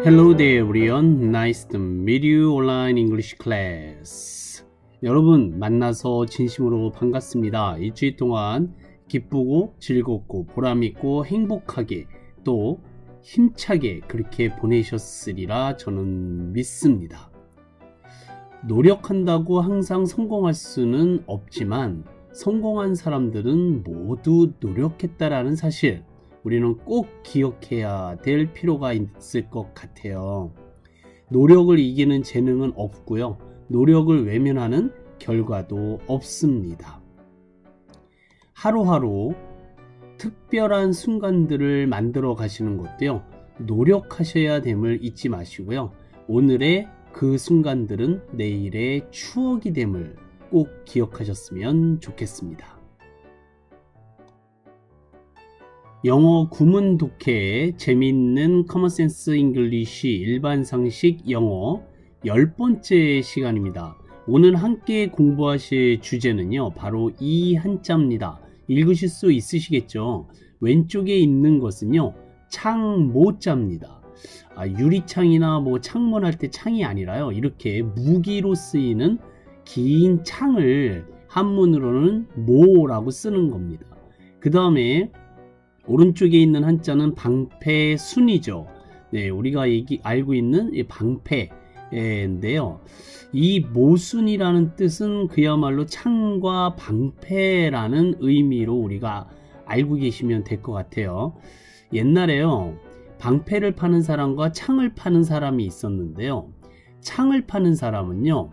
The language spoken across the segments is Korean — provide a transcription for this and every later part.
Hello there everyone. Nice to meet you online English class. 여러분 만나서 진심으로 반갑습니다. 일주일 동안 기쁘고 즐겁고 보람있고 행복하게 또 힘차게 그렇게 보내셨으리라 저는 믿습니다. 노력한다고 항상 성공할 수는 없지만 성공한 사람들은 모두 노력했다라는 사실 우리는 꼭 기억해야 될 필요가 있을 것 같아요. 노력을 이기는 재능은 없고요. 노력을 외면하는 결과도 없습니다. 하루하루 특별한 순간들을 만들어 가시는 것도요. 노력하셔야 됨을 잊지 마시고요. 오늘의 그 순간들은 내일의 추억이 됨을 꼭 기억하셨으면 좋겠습니다. 영어 구문 독해의 재미있는 커먼센스 잉글리쉬 일반 상식 영어 10번째 시간입니다. 오늘 함께 공부하실 주제는요. 바로 이 한자입니다. 읽으실 수 있으시겠죠? 왼쪽에 있는 것은요. 창모자입니다. 유리창이나 뭐 창문할 때 창이 아니라요. 이렇게 무기로 쓰이는 긴 창을 한문으로는 모라고 쓰는 겁니다. 그 다음에 오른쪽에 있는 한자는 방패순이죠. 네, 우리가 알고 있는 이 방패인데요. 이 모순이라는 뜻은 그야말로 창과 방패라는 의미로 우리가 알고 계시면 될 것 같아요. 옛날에요. 방패를 파는 사람과 창을 파는 사람이 있었는데요. 창을 파는 사람은요.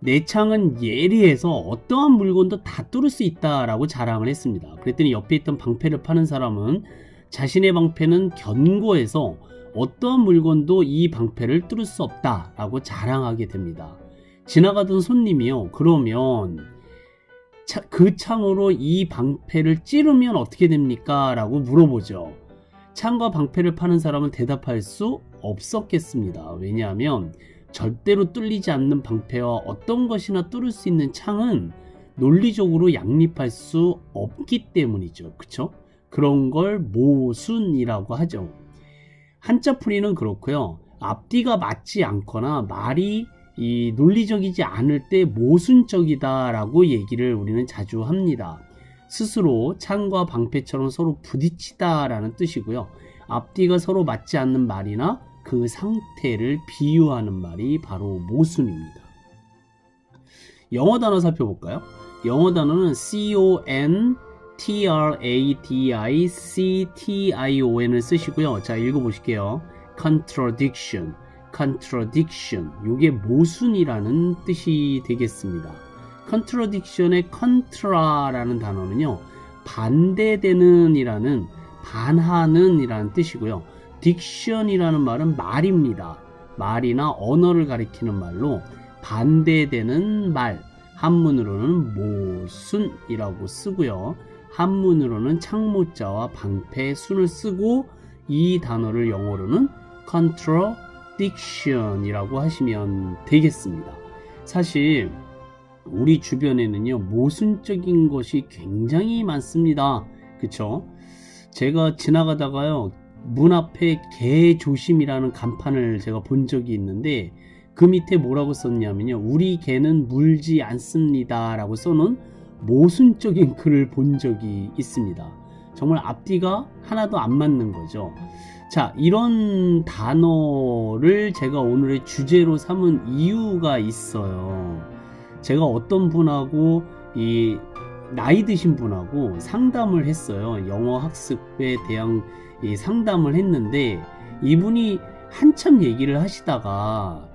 내 창은 예리해서 어떠한 물건도 다 뚫을 수 있다라고 자랑을 했습니다. 그랬더니 옆에 있던 방패를 파는 사람은 자신의 방패는 견고해서 어떠한 물건도 이 방패를 뚫을 수 없다라고 자랑하게 됩니다. 지나가던 손님이요. 그러면 그 창으로 이 방패를 찌르면 어떻게 됩니까? 라고 물어보죠. 창과 방패를 파는 사람은 대답할 수 없었겠습니다. 왜냐하면 절대로 뚫리지 않는 방패와 어떤 것이나 뚫을 수 있는 창은 논리적으로 양립할 수 없기 때문이죠. 그쵸? 그런 걸 모순이라고 하죠. 한자풀이는 그렇고요. 앞뒤가 맞지 않거나 말이 논리적이지 않을 때 모순적이다 라고 얘기를 우리는 자주 합니다. 스스로 창과 방패처럼 서로 부딪히다 라는 뜻이고요. 앞뒤가 서로 맞지 않는 말이나 그 상태를 비유하는 말이 바로 모순입니다. 영어 단어 살펴볼까요? 영어 단어는 contradiction을 쓰시고요. 자, 읽어보실게요. contradiction. 요게 모순이라는 뜻이 되겠습니다. contradiction의 contra라는 단어는요. 반대되는 이라는 반하는 이라는 뜻이고요. 딕션이라는 말은 말입니다. 말이나 언어를 가리키는 말로 반대되는 말, 한문으로는 모순이라고 쓰고요. 한문으로는 창모자와 방패순을 쓰고 이 단어를 영어로는 contradiction이라고 하시면 되겠습니다. 사실 우리 주변에는요 모순적인 것이 굉장히 많습니다. 그쵸? 제가 지나가다가요 문 앞에 개 조심이라는 간판을 제가 본 적이 있는데 그 밑에 뭐라고 썼냐면요. 우리 개는 물지 않습니다 라고 써놓은 모순적인 글을 본 적이 있습니다. 정말 앞뒤가 하나도 안 맞는 거죠. 자, 이런 단어를 제가 오늘의 주제로 삼은 이유가 있어요. 제가 어떤 분하고 나이 드신 분하고 상담을 했어요. 영어 학습에 대한 상담을 했는데 이분이 한참 얘기를 하시다가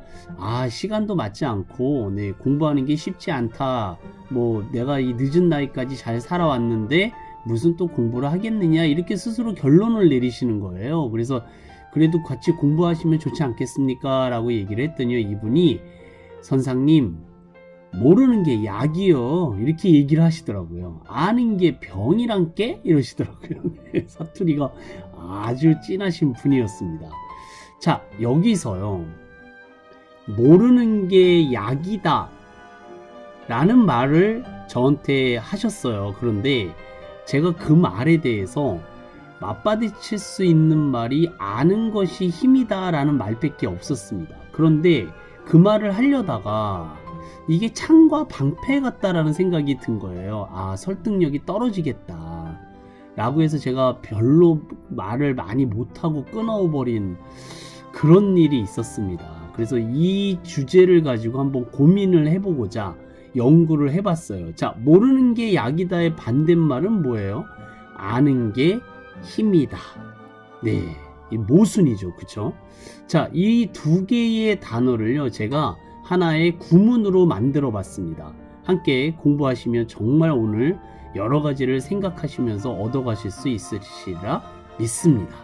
시간도 맞지 않고 공부하는 게 쉽지 않다. 뭐 내가 이 늦은 나이까지 잘 살아왔는데 무슨 또 공부를 하겠느냐 이렇게 스스로 결론을 내리시는 거예요. 그래서 그래도 같이 공부하시면 좋지 않겠습니까? 라고 얘기를 했더니 이분이 선생님 모르는 게 약이요 이렇게 얘기를 하시더라고요. 아는 게 병이란 게 이러시더라고요. 사투리가 아주 진하신 분이었습니다. 자, 여기서요 모르는 게 약이다 라는 말을 저한테 하셨어요. 그런데 제가 그 말에 대해서 맞받아칠 수 있는 말이 아는 것이 힘이다 라는 말밖에 없었습니다. 그런데 그 말을 하려다가 이게 창과 방패 같다라는 생각이 든 거예요. 아, 설득력이 떨어지겠다 라고 해서 제가 별로 말을 많이 못하고 끊어버린 그런 일이 있었습니다. 그래서 이 주제를 가지고 한번 고민을 해보고자 연구를 해봤어요. 자, 모르는 게 약이다의 반대말은 뭐예요? 아는 게 힘이다. 네, 이 모순이죠. 그쵸? 자, 이 두 개의 단어를요, 제가 하나의 구문으로 만들어 봤습니다. 함께 공부하시면 정말 오늘 여러 가지를 생각하시면서 얻어가실 수 있으리라 믿습니다.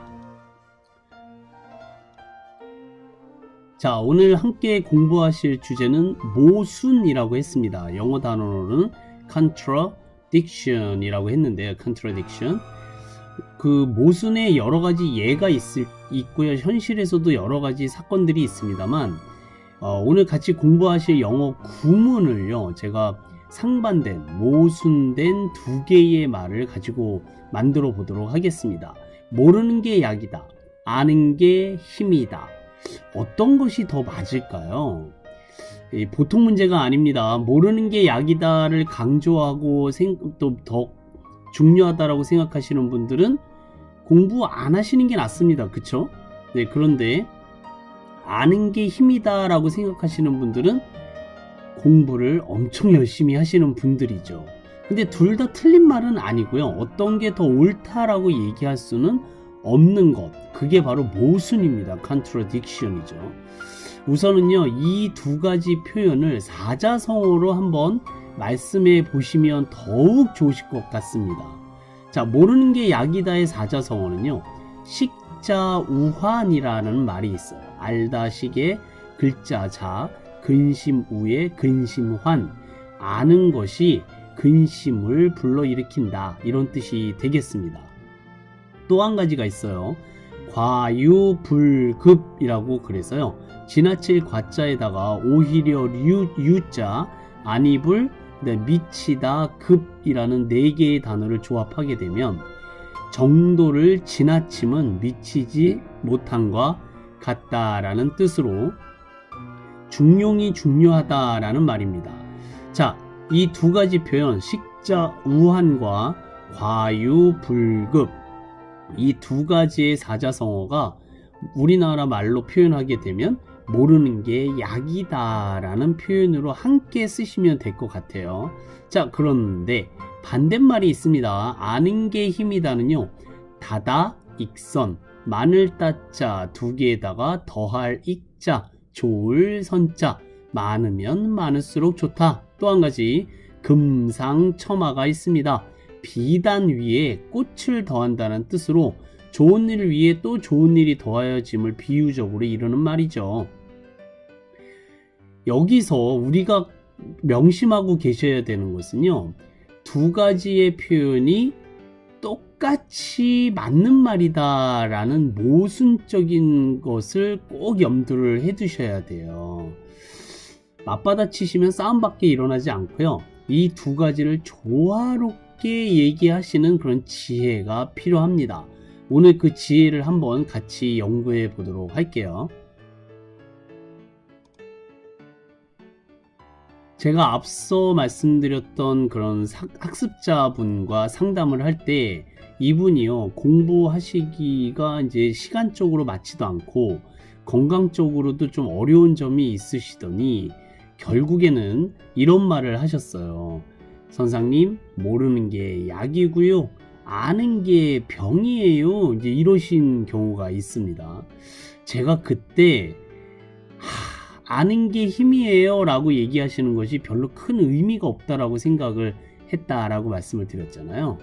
자, 오늘 함께 공부하실 주제는 모순이라고 했습니다. 영어 단어로는 contradiction이라고 했는데요. contradiction. 그 모순에 여러 가지 예가 있고요. 현실에서도 여러 가지 사건들이 있습니다만, 오늘 같이 공부하실 영어 구문을요, 제가 상반된, 모순된 두 개의 말을 가지고 만들어 보도록 하겠습니다. 모르는 게 약이다. 아는 게 힘이다. 어떤 것이 더 맞을까요? 보통 문제가 아닙니다. 모르는 게 약이다를 강조하고 또 더 중요하다라고 생각하시는 분들은 공부 안 하시는 게 낫습니다. 그쵸? 네, 그런데 아는 게 힘이다 라고 생각하시는 분들은 공부를 엄청 열심히 하시는 분들이죠. 근데 둘 다 틀린 말은 아니고요. 어떤 게 더 옳다라고 얘기할 수는 없는 것, 그게 바로 모순입니다. contradiction이죠. 우선은요, 이 두 가지 표현을 사자성어로 한번 말씀해 보시면 더욱 좋으실 것 같습니다. 자, 모르는 게 약이다의 사자성어는요, 식자우환이라는 말이 있어요. 알다식의 글자자, 근심우의 근심환, 아는 것이 근심을 불러일으킨다, 이런 뜻이 되겠습니다. 또 한 가지가 있어요. 과유불급이라고, 그래서요, 지나칠 과자에다가 오히려 유자, 안입을, 미치다, 급이라는 네 개의 단어를 조합하게 되면 정도를 지나침은 미치지 못함과 같다라는 뜻으로 중용이 중요하다라는 말입니다. 자, 이 두 가지 표현, 식자우환과 과유불급, 이 두 가지의 사자성어가 우리나라 말로 표현하게 되면 모르는 게 약이다 라는 표현으로 함께 쓰시면 될 것 같아요. 자, 그런데 반대말이 있습니다. 아는 게 힘이다는요, 다다, 익선, 마늘 따자 두 개에다가 더할 익자, 좋을 선자, 많으면 많을수록 좋다. 또 한 가지 금상첨화가 있습니다. 비단 위에 꽃을 더한다는 뜻으로 좋은 일 위에 또 좋은 일이 더하여짐을 비유적으로 이루는 말이죠. 여기서 우리가 명심하고 계셔야 되는 것은요, 두 가지의 표현이 똑같이 맞는 말이다 라는 모순적인 것을 꼭 염두를 해 두셔야 돼요. 맞받아치시면 싸움밖에 일어나지 않고요, 이 두 가지를 조화롭게 얘기하시는 그런 지혜가 필요합니다. 오늘 그 지혜를 한번 같이 연구해 보도록 할게요. 제가 앞서 말씀드렸던 그런 학습자분과 상담을 할 때 이분이요, 공부하시기가 이제 시간적으로 맞지도 않고 건강적으로도 좀 어려운 점이 있으시더니 결국에는 이런 말을 하셨어요. 선생님, 모르는 게 약이고요, 아는 게 병이에요. 이제 이러신 경우가 있습니다. 제가 그때 아는 게 힘이에요 라고 얘기하시는 것이 별로 큰 의미가 없다라고 생각을 했다라고 말씀을 드렸잖아요.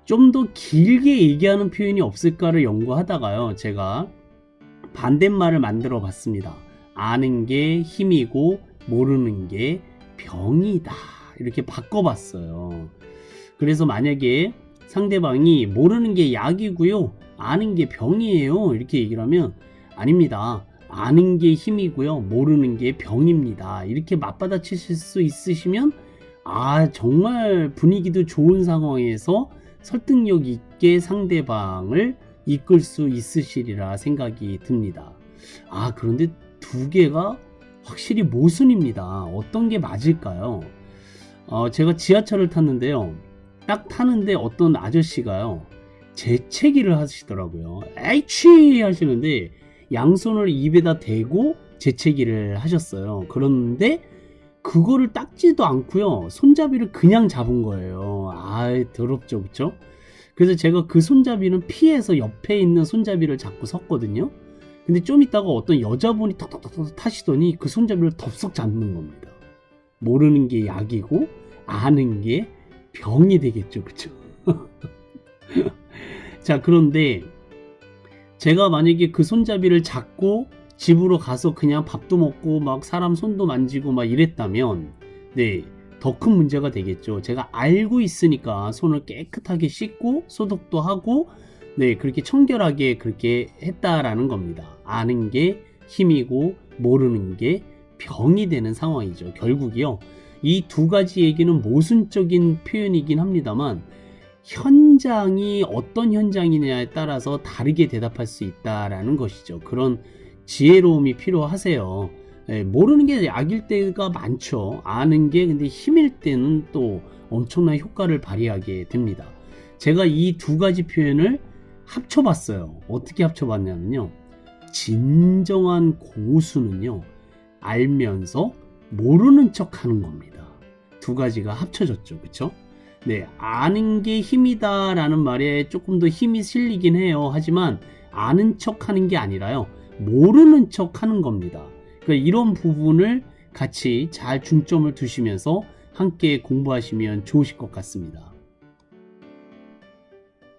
좀 더 길게 얘기하는 표현이 없을까를 연구하다가요, 제가 반대말을 만들어 봤습니다. 아는 게 힘이고 모르는 게 병이다, 이렇게 바꿔봤어요. 그래서 만약에 상대방이 모르는 게 약이고요, 아는 게 병이에요, 이렇게 얘기를 하면 아닙니다, 아는 게 힘이고요, 모르는 게 병입니다, 이렇게 맞받아치실 수 있으시면 정말 분위기도 좋은 상황에서 설득력 있게 상대방을 이끌 수 있으시리라 생각이 듭니다. 그런데 두 개가 확실히 모순입니다. 어떤 게 맞을까요? 제가 지하철을 탔는데요. 딱 타는데 어떤 아저씨가요, 재채기를 하시더라고요. 에이치 하시는데 양손을 입에다 대고 재채기를 하셨어요. 그런데 그거를 닦지도 않고요, 손잡이를 그냥 잡은 거예요. 더럽죠, 그쵸? 그래서 제가 그 손잡이는 피해서 옆에 있는 손잡이를 잡고 섰거든요. 근데 좀 있다가 어떤 여자분이 턱턱턱 타시더니 그 손잡이를 덥석 잡는 겁니다. 모르는 게 약이고 아는 게 병이 되겠죠, 그쵸? 자, 그런데 제가 만약에 그 손잡이를 잡고 집으로 가서 그냥 밥도 먹고 막 사람 손도 만지고 막 이랬다면, 네, 더 큰 문제가 되겠죠. 제가 알고 있으니까 손을 깨끗하게 씻고 소독도 하고, 네, 그렇게 청결하게 그렇게 했다라는 겁니다. 아는 게 힘이고 모르는 게 병이 되는 상황이죠. 결국이요, 이 두 가지 얘기는 모순적인 표현이긴 합니다만 현장이 어떤 현장이냐에 따라서 다르게 대답할 수 있다라는 것이죠. 그런 지혜로움이 필요하세요. 모르는 게 약일 때가 많죠. 아는 게 근데 힘일 때는 또 엄청난 효과를 발휘하게 됩니다. 제가 이 두 가지 표현을 합쳐봤어요. 어떻게 합쳐봤냐면요, 진정한 고수는요, 알면서 모르는 척 하는 겁니다. 두 가지가 합쳐졌죠, 그쵸? 네, 아는 게 힘이다 라는 말에 조금 더 힘이 실리긴 해요. 하지만 아는 척 하는 게 아니라요, 모르는 척 하는 겁니다. 그러니까 이런 부분을 같이 잘 중점을 두시면서 함께 공부하시면 좋으실 것 같습니다.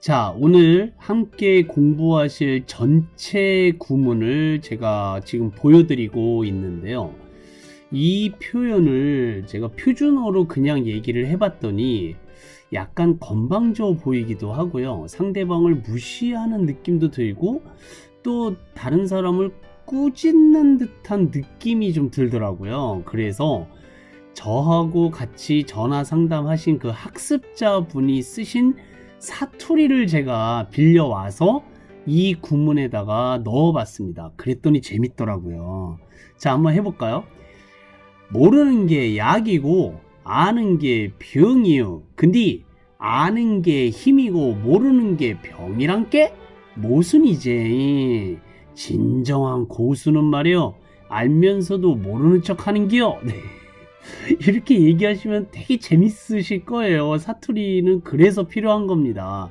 자, 오늘 함께 공부하실 전체 구문을 제가 지금 보여드리고 있는데요. 이 표현을 제가 표준어로 그냥 얘기를 해봤더니 약간 건방져 보이기도 하고요, 상대방을 무시하는 느낌도 들고 또 다른 사람을 꾸짖는 듯한 느낌이 좀 들더라고요. 그래서 저하고 같이 전화 상담하신 그 학습자분이 쓰신 사투리를 제가 빌려와서 이 구문에다가 넣어봤습니다. 그랬더니 재밌더라고요. 자, 한번 해볼까요? 모르는 게 약이고 아는 게 병이요. 근데 아는 게 힘이고 모르는 게 병이란 게 모순이지. 진정한 고수는 말이요, 알면서도 모르는 척 하는 기요. 네. 이렇게 얘기하시면 되게 재밌으실 거예요. 사투리는 그래서 필요한 겁니다.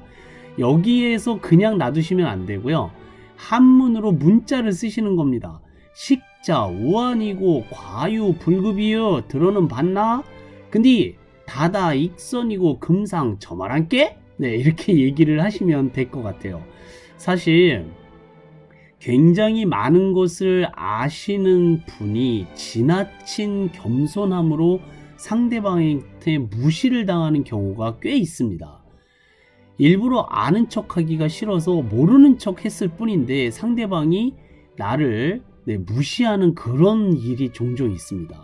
여기에서 그냥 놔두시면 안 되고요, 한문으로 문자를 쓰시는 겁니다. 식자 우한이고 과유 불급이요. 들어는 봤나? 근데 다다 익선이고 금상 저말한께? 네, 이렇게 얘기를 하시면 될 것 같아요. 사실 굉장히 많은 것을 아시는 분이 지나친 겸손함으로 상대방한테 무시를 당하는 경우가 꽤 있습니다. 일부러 아는 척 하기가 싫어서 모르는 척 했을 뿐인데 상대방이 나를 무시하는 그런 일이 종종 있습니다.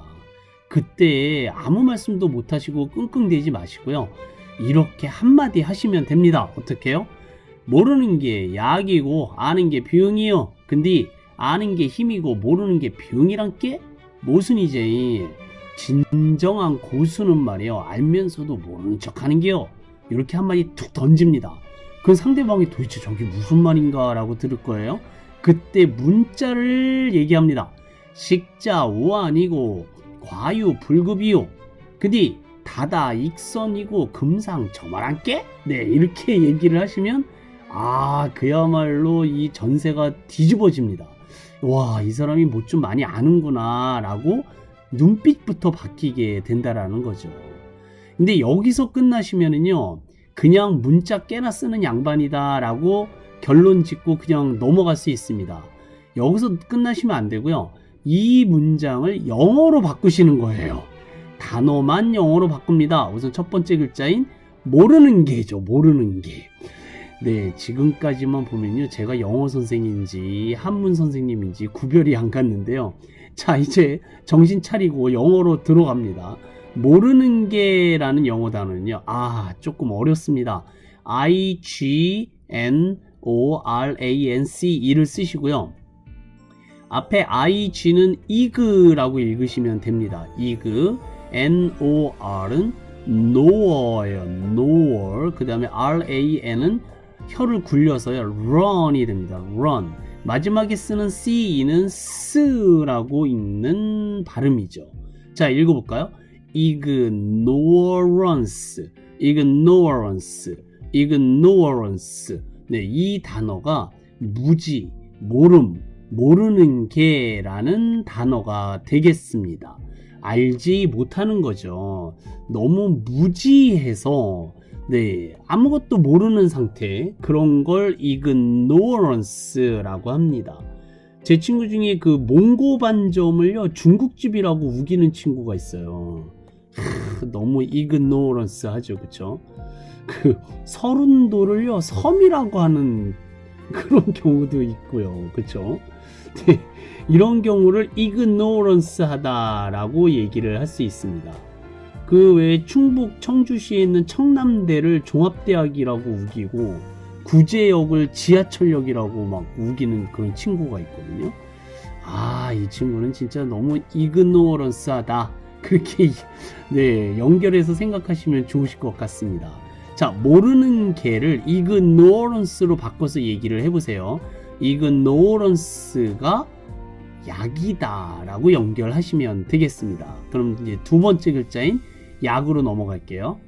그때 아무 말씀도 못 하시고 끙끙대지 마시고요, 이렇게 한마디 하시면 됩니다. 어떻게 해요? 모르는 게 약이고 아는 게 병이요. 근데 아는 게 힘이고 모르는 게 병이란 게 모순이지. 진정한 고수는 말이요, 알면서도 모르는 척 하는 게요. 이렇게 한마디 툭 던집니다. 그 상대방이 도대체 저게 무슨 말인가 라고 들을 거예요. 그때 문자를 얘기합니다. 식자 우한이고 과유 불급이요. 근데 다다 익선이고 금상 저말한 게? 네, 이렇게 얘기를 하시면 그야말로 이 전세가 뒤집어집니다. 와, 이 사람이 뭐 좀 많이 아는구나 라고 눈빛부터 바뀌게 된다라는 거죠. 근데 여기서 끝나시면은요, 그냥 문자 깨나 쓰는 양반이다 라고 결론 짓고 그냥 넘어갈 수 있습니다. 여기서 끝나시면 안 되고요, 이 문장을 영어로 바꾸시는 거예요. 단어만 영어로 바꿉니다. 우선 첫 번째 글자인 모르는 게죠. 모르는 게. 네, 지금까지만 보면요, 제가 영어 선생인지 한문 선생님인지 구별이 안 갔는데요. 자, 이제 정신 차리고 영어로 들어갑니다. 모르는 게라는 영어 단어는요, 조금 어렵습니다. ignorance를 쓰시고요. 앞에 ig는 ig라고 읽으시면 됩니다. ig, nor은 knower예요. knower. 그 다음에 ran은 혀를 굴려서요. run이 됩니다. run. 마지막에 쓰는 ce는 s라고 읽는 발음이죠. 자, 읽어볼까요? ignorance, ignorance, ignorance. 네, 이 단어가 무지, 모름, 모르는 게라는 단어가 되겠습니다. 알지 못하는 거죠. 너무 무지해서 네, 아무것도 모르는 상태, 그런 걸 ignorance라고 합니다. 제 친구 중에 그 몽고 반점을요 중국집이라고 우기는 친구가 있어요. 너무 ignorance 하죠, 그쵸? 그 서른도를요 섬이라고 하는 그런 경우도 있고요, 그쵸? 네, 이런 경우를 ignorance 하다라고 얘기를 할 수 있습니다. 그 외에 충북 청주시에 있는 청남대를 종합대학이라고 우기고 구제역을 지하철역이라고 막 우기는 그런 친구가 있거든요. 아, 이 친구는 진짜 너무 ignorance 하다, 그렇게 네, 연결해서 생각하시면 좋으실 것 같습니다. 자, 모르는 개를 ignorance로 바꿔서 얘기를 해보세요. ignorance가 약이다 라고 연결하시면 되겠습니다. 그럼 이제 두 번째 글자인 약으로 넘어갈게요.